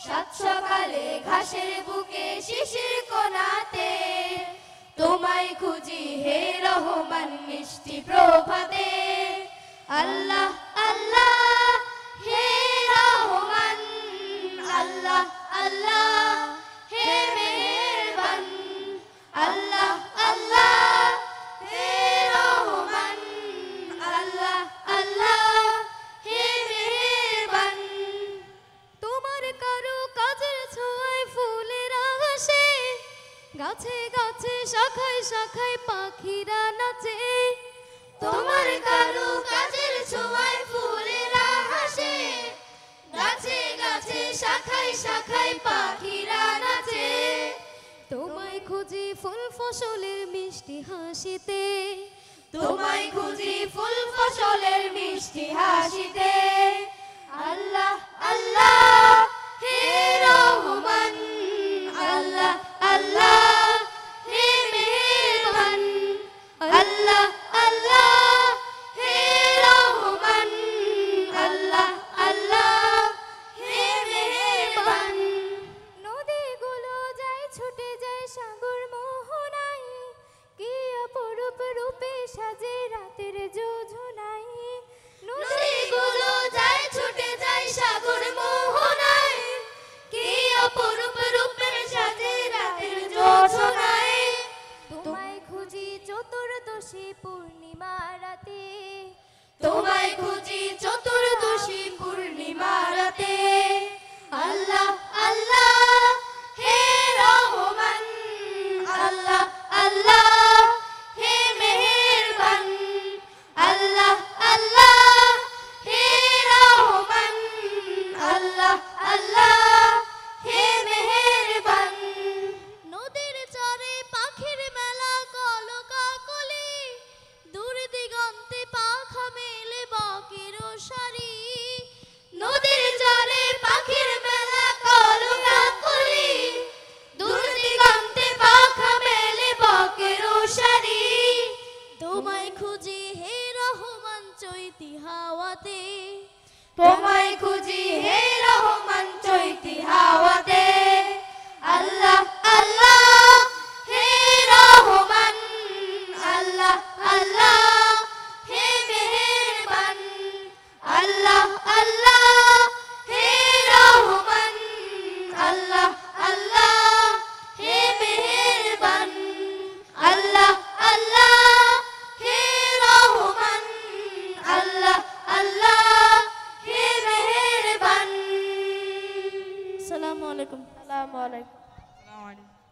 সাত সকালে ঘাসের বুকে শিশির কোনাতে তোমায় খুঁজি হে রহমান মিষ্টি প্রভাতে। আল্লাহ আল্লাহ হে রহমান, আল্লাহ আল্লাহ হে মেহেরবান, আল্লাহ আল্লাহ হে রহমান, আল্লাহ আল্লাহ হে মেহেরবান। তোমার কারো কাজের ছোঁয়ায় ফুলেরা হাসে, গাছে গাছে শাখায় শাখায় পাখিরা নাচে। তোমার কারো কাজের ছোঁয়ায় ফুলেরা হাসে, গাছে গাছে শাখায় শাখায় পাখিরা নাচে। তোমায় খুঁজি ফুল ফসলের মিষ্টি হাসিতে, তোমায় খুঁজি ফুল ফসলের মিষ্টি হাসিতে। আল্লাহ আল্লাহ হে রহমান, আল্লাহ আল্লাহ হে মেহেরবান, আল্লাহ আল্লাহ হে রহমান, আল্লাহ আল্লাহ হে মেহেরবান। নদীগুলো যায় ছুটে যায় সাগর মোহনায়, কি অপরূপ রূপে সাজে রাতের যোজনায়। নদীগুলো যায় ছুটে যায় সাগর মোহনায়, কি অপরূপ রূপে সাজে রাতের যোজনায়। তোমায় খুঁজি চতুর্দশী পূর্ণিমা রাতে, তোমায় খুঁজি চতুর্দশী পূর্ণিমা রাতে। আল্লাহ আল্লাহ হে রহমান, আল্লাহ আল্লাহ হে মেহেরবান, আল্লাহ আল্লাহ হে রহমান, আল্লাহ আল্লাহ হে মেহেরবান। নদীর চরে পাখির মেলা কলকাকলি, দূর দিগন্তে পাখা মেলে বকের সারি। নদীর চরে পাখির মেলা কলকাকলি, দূর দিগন্তে পাখা মেলে বকের সারি। তোমায় খুঁজি হে রহমান চৈতি হাওয়াতে, তোমায় খুঁজি হে রহমান চৈতি হাওয়াতে। আল্লাহ আল্লাহ হে রহমান, আল্লাহ আল্লাহ হে মেহেরবান, আল্লাহ আল্লাহ হে রহমান, আল্লাহ আল্লাহ হে মেহেরবান, আল্লাহ আল্লাহ হে রহমান, আল্লাহ আল্লাহ হে মেহেরবান। আসসালামু আলাইকুম। আসসালামু আলাইকুম।